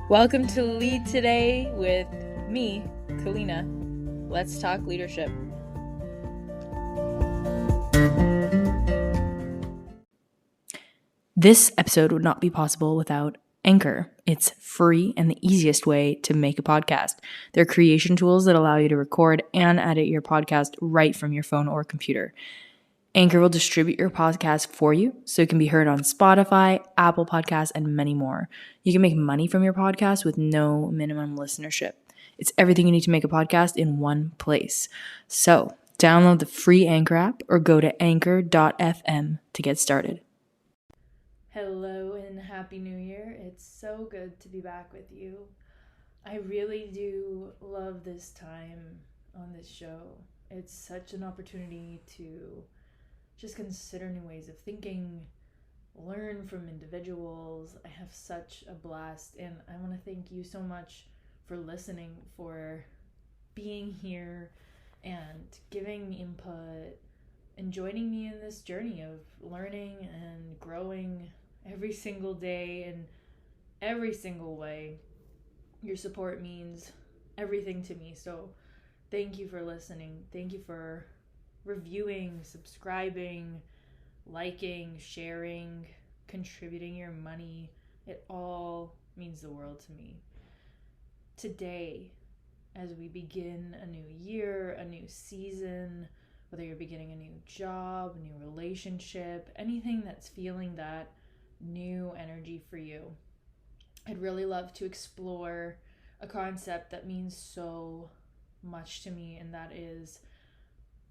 Welcome to Lead Today with me, Kalina. Let's talk leadership. This episode would not be possible without Anchor. It's free and the easiest way to make a podcast. They're creation tools that allow you to record and edit your podcast right from your phone or computer. Anchor will distribute your podcast for you so it can be heard on Spotify, Apple Podcasts, and many more. You can make money from your podcast with no minimum listenership. It's everything you need to make a podcast in one place. So, download the free Anchor app or go to anchor.fm to get started. Hello and Happy New Year. It's so good to be back with you. I really do love this time on this show. It's such an opportunity to just consider new ways of thinking, learn from individuals. I have such a blast, and I want to thank you so much for listening, for being here and giving me input and joining me in this journey of learning and growing every single day in every single way. Your support means everything to me, so thank you for listening. Thank you for reviewing, subscribing, liking, sharing, contributing your money. It all means the world to me. Today, as we begin a new year, a new season, whether you're beginning a new job, a new relationship, anything that's feeling that new energy for you, I'd really love to explore a concept that means so much to me, and that is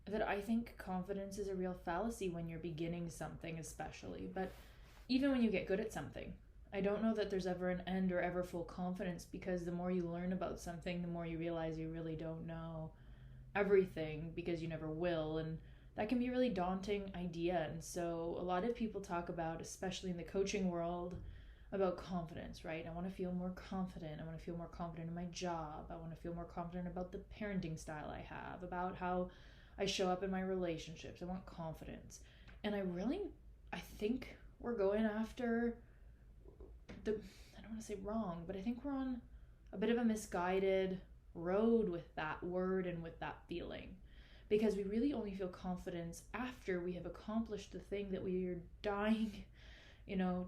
that I think confidence is a real fallacy when you're beginning something, especially, but even when you get good at something. I don't know that there's ever an end or ever full confidence, because the more you learn about something, the more you realize you really don't know everything, because you never will, and that can be a really daunting idea. And so a lot of people talk about, especially in the coaching world, about confidence, right? I want to feel more confident. I want to feel more confident in my job. I want to feel more confident about the parenting style I have, about how I show up in my relationships. I want confidence. And I think we're going after I don't want to say wrong, but I think we're on a bit of a misguided road with that word and with that feeling, because we really only feel confidence after we have accomplished the thing that we are dying,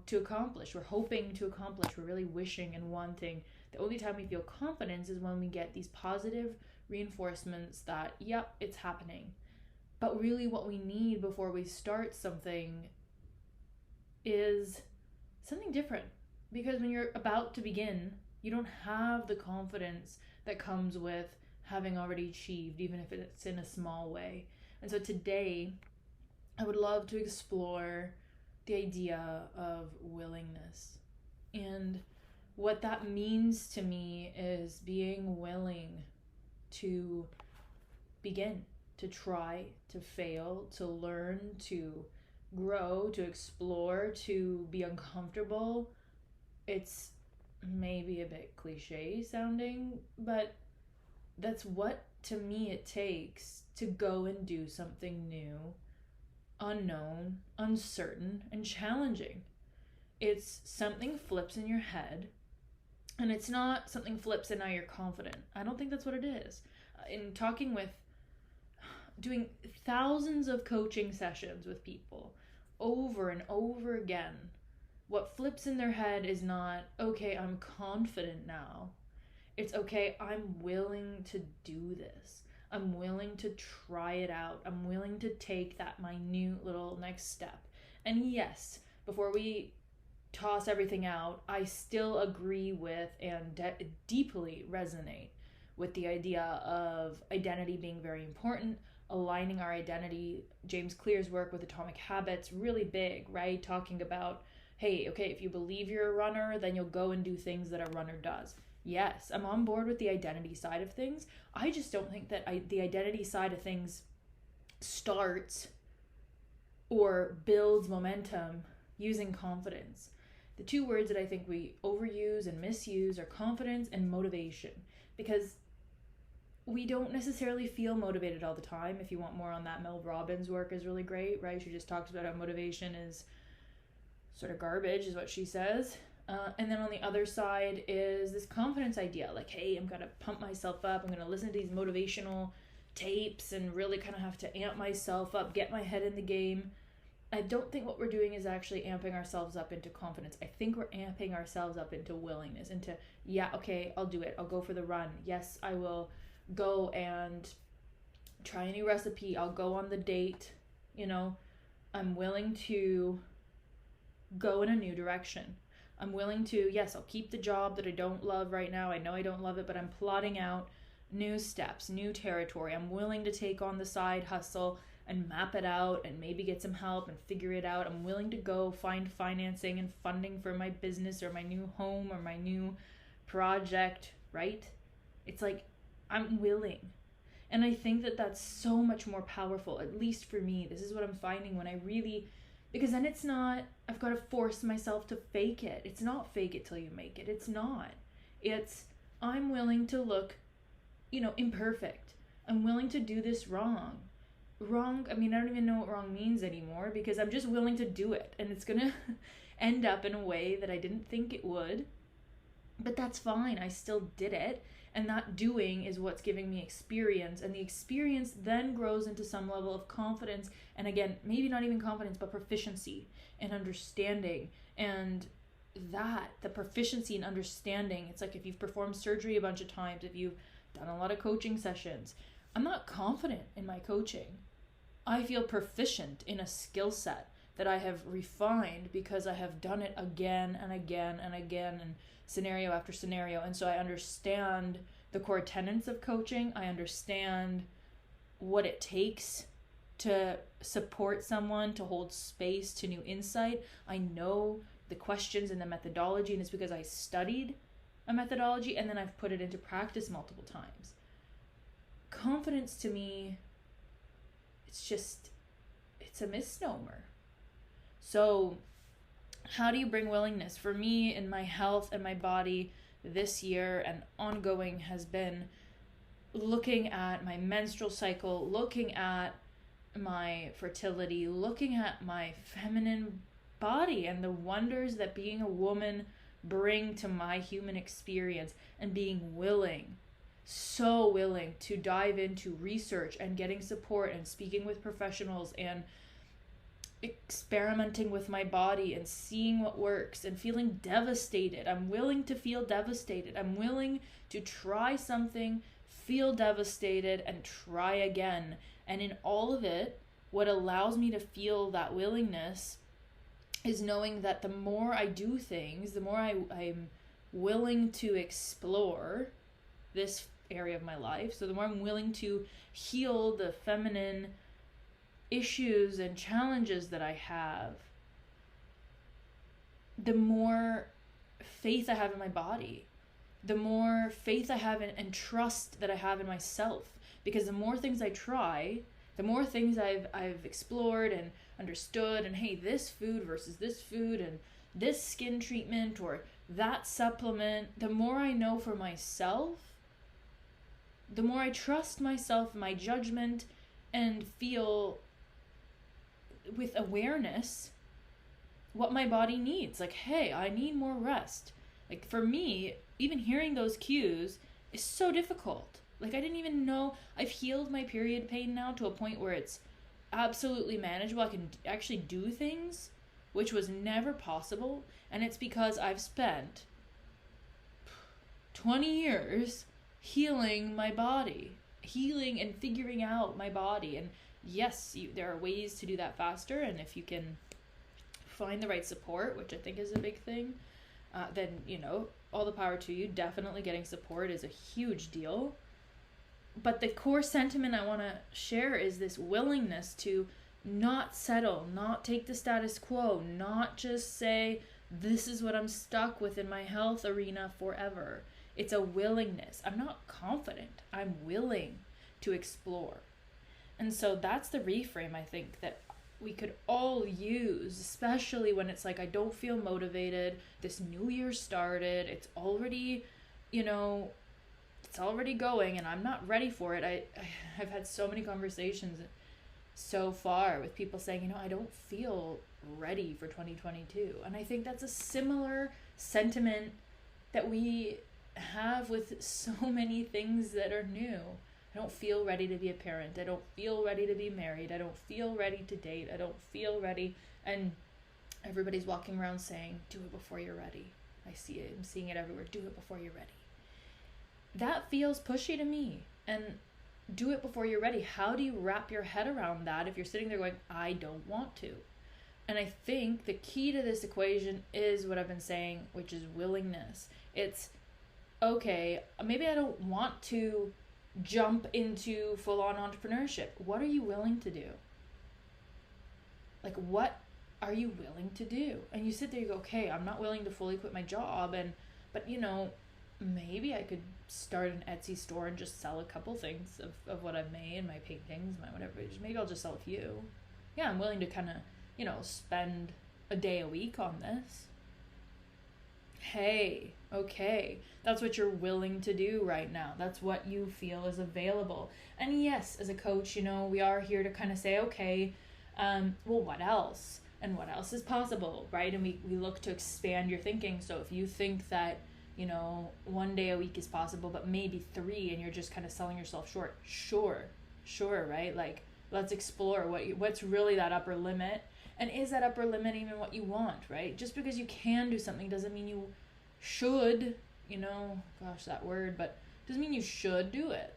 to accomplish. We're hoping to accomplish. We're really wishing and wanting. The only time we feel confidence is when we get these positive reinforcements that, yep, it's happening. But really what we need before we start something is something different. Because when you're about to begin, you don't have the confidence that comes with having already achieved, even if it's in a small way. And so today, I would love to explore the idea of willingness. And what that means to me is being willing to begin, to try, to fail, to learn, to grow, to explore, to be uncomfortable. It's maybe a bit cliche sounding, but that's what, to me, it takes to go and do something new, unknown, uncertain, and challenging. It's something flips in your head, and it's not something flips and now you're confident. I don't think that's what it is. In doing thousands of coaching sessions with people over and over again, what flips in their head is not, okay, I'm confident now. It's, okay, I'm willing to do this. I'm willing to try it out. I'm willing to take that minute little next step. And yes, before we toss everything out, I still agree with and deeply resonate with the idea of identity being very important, aligning our identity. James Clear's work with Atomic Habits, really big, right? Talking about, hey, okay, if you believe you're a runner, then you'll go and do things that a runner does. Yes, I'm on board with the identity side of things. I just don't think that the identity side of things starts or builds momentum using confidence. The two words that I think we overuse and misuse are confidence and motivation, because we don't necessarily feel motivated all the time. If you want more on that, Mel Robbins' work is really great, right? She just talks about how motivation is sort of garbage, is what she says. And then on the other side is this confidence idea. Like, hey, I'm going to pump myself up. I'm going to listen to these motivational tapes and really kind of have to amp myself up, get my head in the game. I don't think what we're doing is actually amping ourselves up into confidence. I think we're amping ourselves up into willingness, into, yeah, okay, I'll do it. I'll go for the run. Yes, I will go and try a new recipe. I'll go on the date. I'm willing to go in a new direction. I'm willing to, yes, I'll keep the job that I don't love right now. I know I don't love it, but I'm plotting out new steps, new territory. I'm willing to take on the side hustle and map it out and maybe get some help and figure it out. I'm willing to go find financing and funding for my business or my new home or my new project, right? It's like, I'm willing. And I think that that's so much more powerful, at least for me. This is what I'm finding when I really, because then it's not, I've got to force myself to fake it. It's not fake it till you make it. It's not. It's, I'm willing to look, imperfect. I'm willing to do this wrong. I mean, I don't even know what wrong means anymore, because I'm just willing to do it, and it's gonna end up in a way that I didn't think it would, but that's fine. I still did it, and that doing is what's giving me experience, and the experience then grows into some level of confidence, and again, maybe not even confidence, but proficiency and understanding. And the proficiency and understanding, it's like if you've performed surgery a bunch of times, if you've done a lot of coaching sessions, I'm not confident in my coaching. I feel proficient in a skill set that I have refined because I have done it again and again and again, and scenario after scenario. And so I understand the core tenets of coaching. I understand what it takes to support someone, to hold space to new insight. I know the questions and the methodology, and it's because I studied a methodology and then I've put it into practice multiple times. Confidence to me, it's a misnomer. So how do you bring willingness? For me, in my health and my body this year and ongoing, has been looking at my menstrual cycle, looking at my fertility, looking at my feminine body and the wonders that being a woman bring to my human experience, and being willing, so willing to dive into research and getting support and speaking with professionals and experimenting with my body and seeing what works and feeling devastated. I'm willing to feel devastated. I'm willing to try something, feel devastated, and try again. And in all of it, what allows me to feel that willingness is knowing that the more I do things, the more I'm willing to explore this area of my life. So the more I'm willing to heal the feminine issues and challenges that I have, the more faith I have in my body, the more faith I have and trust that I have in myself. Because the more things I try, the more things I've explored and understood, and hey, this food versus this food and this skin treatment or that supplement, the more I know for myself, the more I trust myself, my judgment, and feel with awareness what my body needs. Like, hey, I need more rest. Like, for me, even hearing those cues is so difficult. Like, I didn't even know. I've healed my period pain now to a point where it's absolutely manageable. I can actually do things, which was never possible. And it's because I've spent 20 years healing my body, healing and figuring out my body. And yes, there are ways to do that faster. And if you can find the right support, which I think is a big thing, then, all the power to you. Definitely getting support is a huge deal. But the core sentiment I want to share is this willingness to not settle, not take the status quo, not just say, this is what I'm stuck with in my health arena forever. It's a willingness. I'm not confident. I'm willing to explore. And so that's the reframe, I think, that we could all use, especially when it's like, I don't feel motivated. This new year started. It's already, it's already going and I'm not ready for it. I've had so many conversations, so far with people saying, I don't feel ready for 2022. And I think that's a similar sentiment that we have with so many things that are new. I don't feel ready to be a parent. I don't feel ready to be married. I don't feel ready to date. I don't feel ready. And everybody's walking around saying, do it before you're ready. I see it. I'm seeing it everywhere. Do it before you're ready. That feels pushy to me. And do it before you're ready. How do you wrap your head around that if you're sitting there going, I don't want to? And I think the key to this equation is what I've been saying, which is willingness. It's, okay, maybe I don't want to jump into full-on entrepreneurship. What are you willing to do? Like, what are you willing to do? And you sit there, you go, okay, I'm not willing to fully quit my job, but maybe I could start an Etsy store and just sell a couple things of what I've made, my paintings, my whatever. Maybe I'll just sell a few. Yeah, I'm willing to kind of, spend a day a week on this. Hey, okay, that's what you're willing to do right now. That's what you feel is available. And yes, as a coach, we are here to kind of say, okay, well, what else? And what else is possible, right? And we look to expand your thinking. So if you think that, 1 day a week is possible, but maybe 3, and you're just kind of selling yourself short, sure, right? Like, let's explore what's really that upper limit. And is that upper limit even what you want, right? Just because you can do something doesn't mean you should, gosh, that word, but doesn't mean you should do it,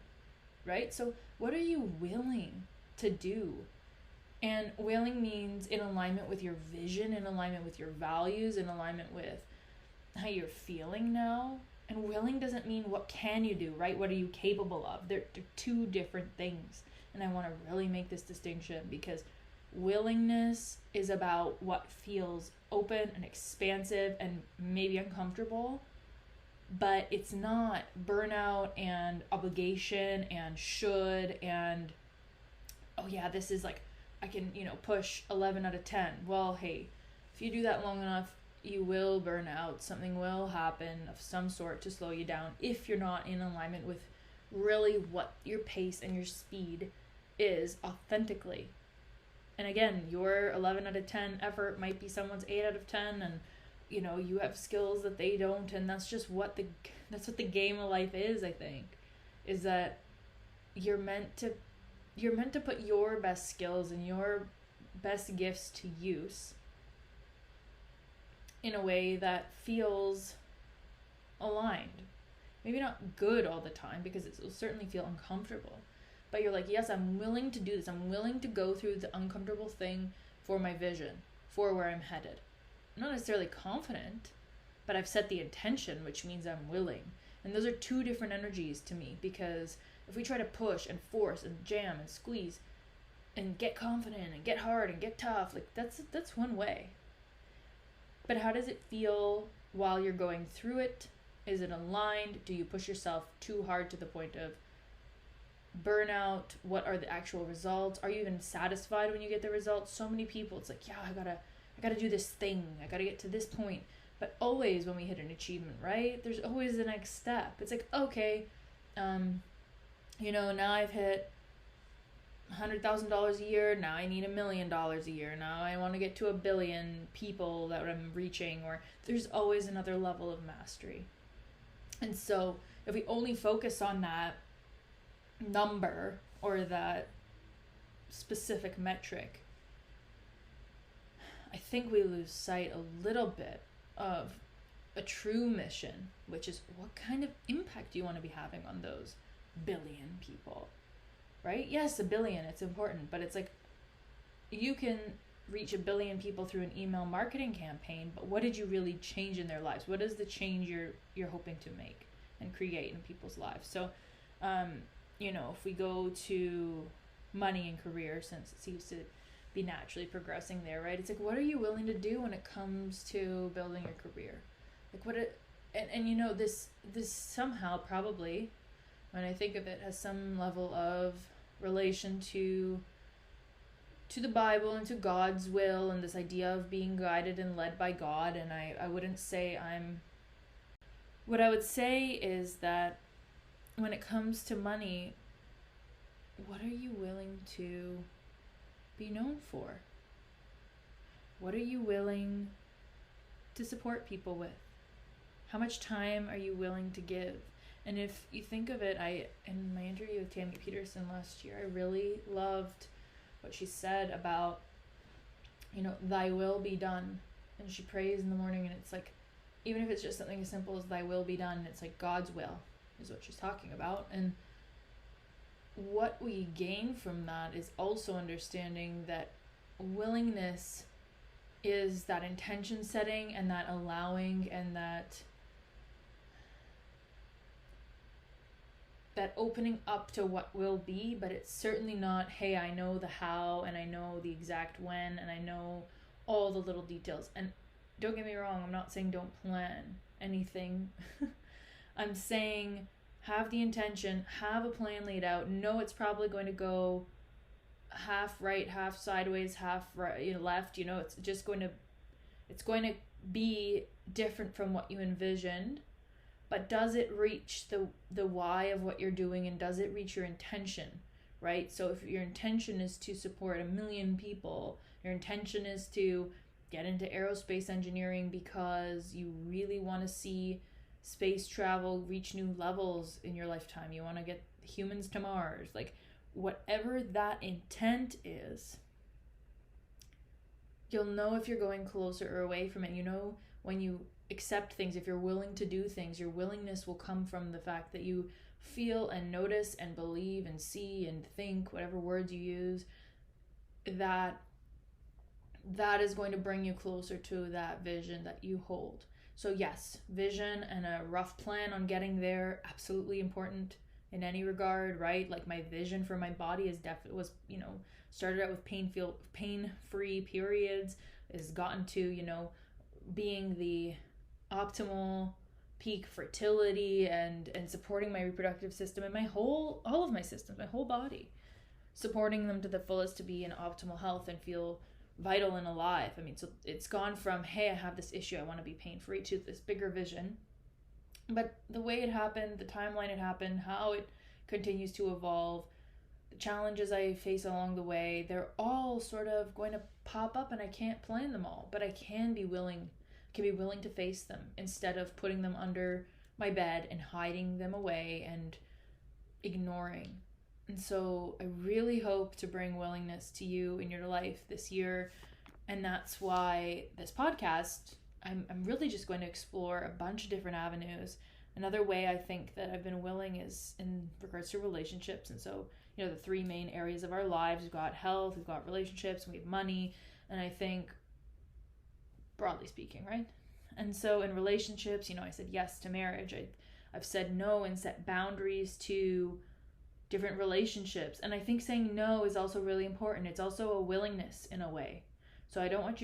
right? So what are you willing to do? And willing means in alignment with your vision, in alignment with your values, in alignment with how you're feeling now. And willing doesn't mean what can you do, right? What are you capable of? They're two different things. And I want to really make this distinction, because willingness is about what feels open and expansive and maybe uncomfortable, but it's not burnout and obligation and should and, oh yeah, this is like, I can, push 11 out of 10. Well, hey, if you do that long enough, you will burn out. Something will happen of some sort to slow you down if you're not in alignment with really what your pace and your speed is authentically. And again, your 11 out of 10 effort might be someone's 8 out of 10, and you have skills that they don't, and that's what the game of life is, I think, is that you're meant to put your best skills and your best gifts to use in a way that feels aligned. Maybe not good all the time, because it will certainly feel uncomfortable. But you're like, yes, I'm willing to do this. I'm willing to go through the uncomfortable thing for my vision, for where I'm headed. I'm not necessarily confident, but I've set the intention, which means I'm willing. And those are two different energies to me, because if we try to push and force and jam and squeeze and get confident and get hard and get tough, like that's one way. But how does it feel while you're going through it? Is it aligned? Do you push yourself too hard to the point of burnout? What are the actual results? Are you even satisfied when you get the results? So many people, it's like, yeah, I gotta do this thing. I gotta get to this point. But always when we hit an achievement, right? There's always the next step. It's like, okay, now I've hit $100,000 a year. Now I need $1 million a year. Now I want to get to 1 billion people that I'm reaching, or there's always another level of mastery. And so if we only focus on that number or that specific metric, I think we lose sight a little bit of a true mission, which is what kind of impact do you want to be having on those 1 billion people, right? Yes, 1 billion, it's important, but it's like, you can reach 1 billion people through an email marketing campaign, but what did you really change in their lives? What is the change you're hoping to make and create in people's lives? So, if we go to money and career, since it seems to be naturally progressing there, right? It's like, what are you willing to do when it comes to building your career? Like this somehow probably, when I think of it, has some level of relation to the Bible and to God's will and this idea of being guided and led by God. And I wouldn't say what I would say is that when it comes to money, what are you willing to be known for? What are you willing to support people with? How much time are you willing to give? And if you think of it, in my interview with Tammy Peterson last year, I really loved what she said about, thy will be done. And she prays in the morning, and it's like, even if it's just something as simple as thy will be done, it's like God's will is what she's talking about. And what we gain from that is also understanding that willingness is that intention setting and that allowing and that opening up to what will be, but it's certainly not, hey, I know the how and I know the exact when and I know all the little details. And don't get me wrong, I'm not saying don't plan anything. I'm saying have the intention, have a plan laid out, know it's probably going to go half right, half sideways, half right, left, it's just going to be different from what you envisioned. But does it reach the why of what you're doing, and does it reach your intention, right? So if your intention is to support 1 million people, your intention is to get into aerospace engineering because you really want to see space travel reach new levels in your lifetime, you want to get humans to Mars, like whatever that intent is, you'll know if you're going closer or away from it. When you accept things, if you're willing to do things, your willingness will come from the fact that you feel and notice and believe and see and think, whatever words you use, that is going to bring you closer to that vision that you hold. So yes, vision and a rough plan on getting there, absolutely important in any regard, right? Like my vision for my body was started out with pain-free periods, has gotten to, being the optimal peak fertility and supporting my reproductive system and all of my systems, my whole body, supporting them to the fullest to be in optimal health and feel vital and alive. So it's gone from, hey, I have this issue, I want to be pain-free, to this bigger vision. But the way it happened, the timeline it happened, how it continues to evolve, the challenges I face along the way, they're all sort of going to pop up, and I can't plan them all, but I can be willing to face them instead of putting them under my bed and hiding them away and ignoring. And so I really hope to bring willingness to you in your life this year. And that's why this podcast, I'm really just going to explore a bunch of different avenues. Another way I think that I've been willing is in regards to relationships. And so, the 3 main areas of our lives, we've got health, we've got relationships, and we have money. And I think, broadly speaking, right? And so in relationships, I said yes to marriage. I've said no and set boundaries to different relationships. And I think saying no is also really important. It's also a willingness in a way. So I don't want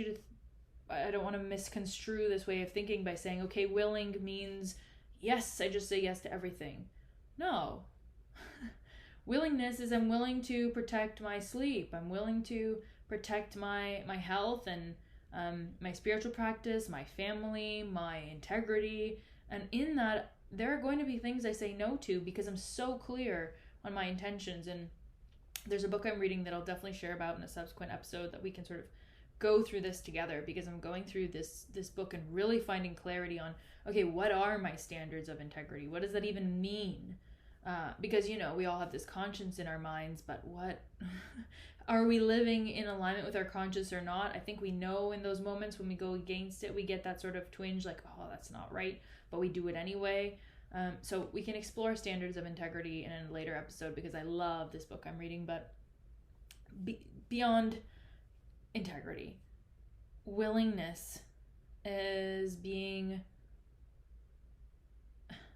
to misconstrue this way of thinking by saying, okay, willing means, yes, I just say yes to everything. No. Willingness is I'm willing to protect my sleep. I'm willing to protect my health and my spiritual practice, my family, my integrity. And in that, there are going to be things I say no to because I'm so clear on my intentions. And there's a book I'm reading that I'll definitely share about in a subsequent episode that we can sort of go through this together, because I'm going through this book and really finding clarity on, okay, what are my standards of integrity? What does that even mean? Because, we all have this conscience in our minds, but what are we living in alignment with our conscience or not? I think we know in those moments when we go against it, we get that sort of twinge like, oh, that's not right, but we do it anyway. So we can explore standards of integrity in a later episode, because I love this book I'm reading. But beyond integrity, willingness is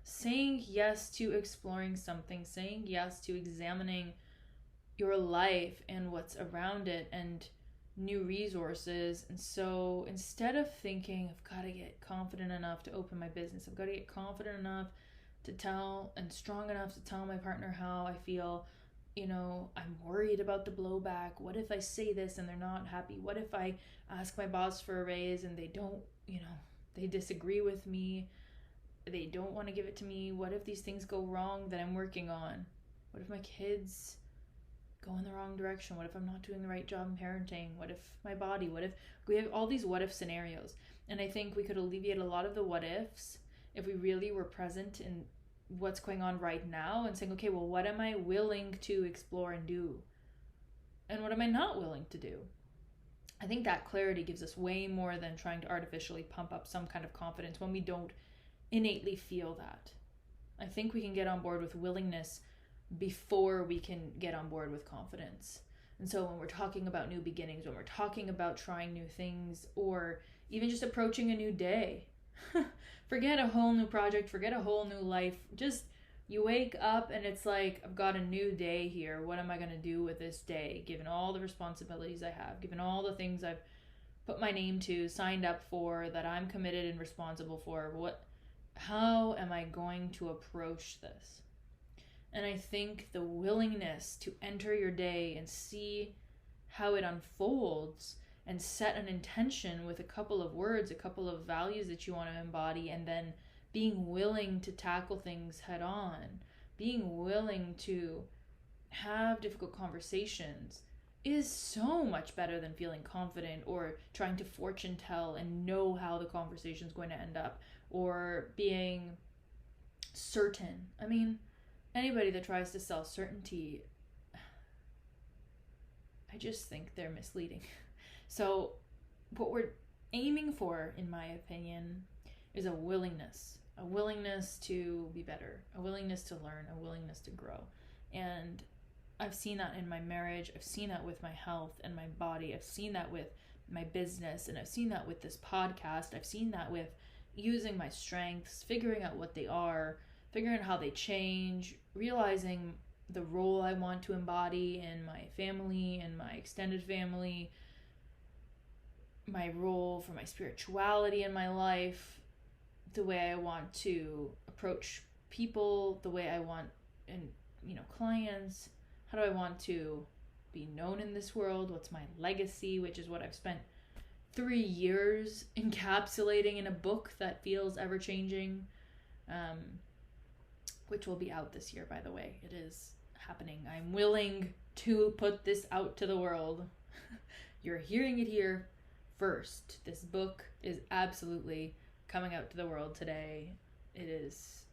saying yes to exploring something, saying yes to examining your life and what's around it and new resources. And so instead of thinking, I've got to get confident enough to open my business, I've got to get confident enough to tell and strong enough to tell my partner how I feel, I'm worried about the blowback. What if I say this and they're not happy? What if I ask my boss for a raise and they don't, they disagree with me? They don't want to give it to me. What if these things go wrong that I'm working on? What if my kids go in the wrong direction? What if I'm not doing the right job in parenting? What if my body? What if we have all these what if scenarios? And I think we could alleviate a lot of the what ifs if we really were present in what's going on right now and saying, okay, well, what am I willing to explore and do? And what am I not willing to do? I think that clarity gives us way more than trying to artificially pump up some kind of confidence when we don't innately feel that. I think we can get on board with willingness before we can get on board with confidence. And so when we're talking about new beginnings, when we're talking about trying new things, or even just approaching a new day, forget a whole new project, forget a whole new life. Just you wake up and it's like, I've got a new day here. What am I going to do with this day? Given all the responsibilities I have, given all the things I've put my name to, signed up for, that I'm committed and responsible for, how am I going to approach this? And I think the willingness to enter your day and see how it unfolds and set an intention with a couple of words, a couple of values that you want to embody, and then being willing to tackle things head on, being willing to have difficult conversations is so much better than feeling confident or trying to fortune tell and know how the conversation is going to end up, or being certain. I mean, anybody that tries to sell certainty, I just think they're misleading. So what we're aiming for, in my opinion, is a willingness to be better, a willingness to learn, a willingness to grow. And I've seen that in my marriage. I've seen that with my health and my body. I've seen that with my business, and I've seen that with this podcast. I've seen that with using my strengths, figuring out what they are, figuring out how they change, realizing the role I want to embody in my family and my extended family, my role for my spirituality in my life, the way I want to approach people, the way I want, and clients. How do I want to be known in this world? What's my legacy? Which is what I've spent 3 years encapsulating in a book that feels ever-changing, which will be out this year, by the way. It is happening. I'm willing to put this out to the world. You're hearing it here first. This book is absolutely coming out to the world today. It is,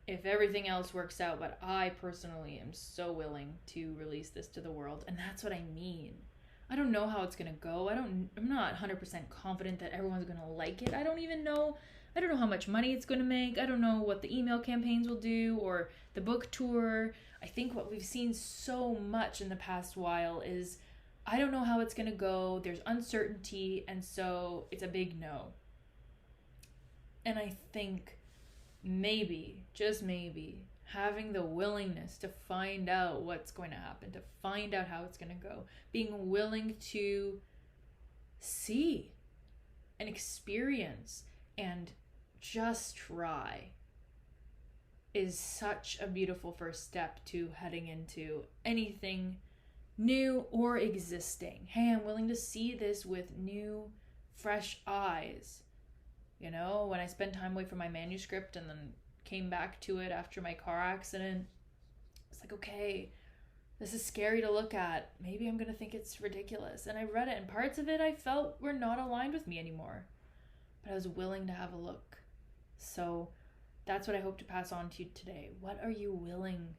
if everything else works out, but I personally am so willing to release this to the world. And that's what I mean. I don't know how it's going to go. I'm not 100% confident that everyone's going to like it. I don't know how much money it's going to make. I don't know what the email campaigns will do or the book tour. I think what we've seen so much in the past while is I don't know how it's going to go. There's uncertainty, and so it's a big no. And I think maybe, just maybe, having the willingness to find out what's going to happen, to find out how it's going to go, being willing to see and experience and just try is such a beautiful first step to heading into anything new or existing. Hey, I'm willing to see this with new, fresh eyes. When I spent time away from my manuscript and then came back to it after my car accident, it's like, okay, this is scary to look at. Maybe I'm going to think it's ridiculous. And I read it, and parts of it I felt were not aligned with me anymore. But I was willing to have a look. So that's what I hope to pass on to you today. What are you willing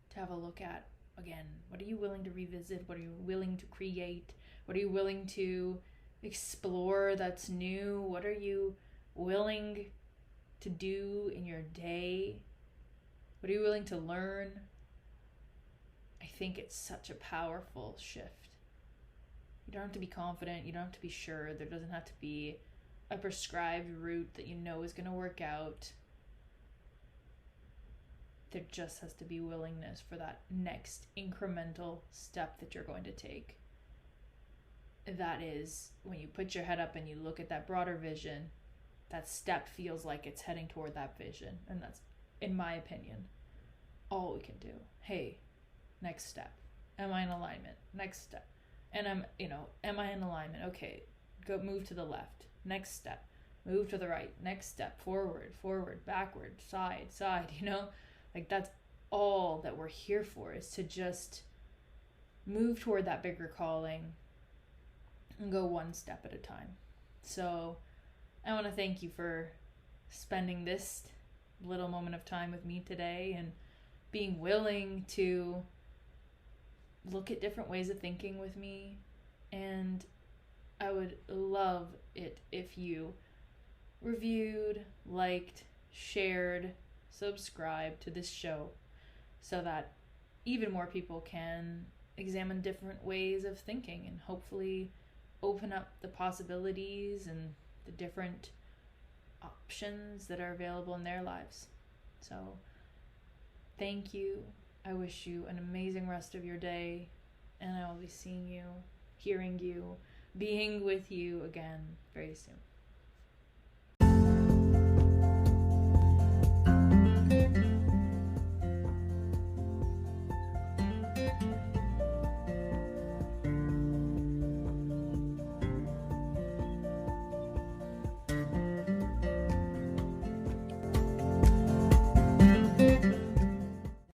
to have a look at again? What are you willing to revisit? What are you willing to create? What are you willing to explore that's new? What are you willing to do in your day? What are you willing to learn? I think it's such a powerful shift. You don't have to be confident. You don't have to be sure. There doesn't have to be a prescribed route that you know is going to work out. There just has to be willingness for that next incremental step that you're going to take. That is, when you put your head up and you look at that broader vision, that step feels like it's heading toward that vision. And that's, in my opinion, all we can do. Hey, next step. Am I in alignment? Next step. And am I in alignment? Okay, go move to the left. Next step. Move to the right. Next step. Forward, backward, side. Like that's all that we're here for, is to just move toward that bigger calling and go one step at a time. So I want to thank you for spending this little moment of time with me today and being willing to look at different ways of thinking with me. And I would love it if you reviewed, liked, shared, subscribed to this show so that even more people can examine different ways of thinking and hopefully open up the possibilities and the different options that are available in their lives. So thank you. I wish you an amazing rest of your day, and I will be seeing you, hearing you, being with you again very soon.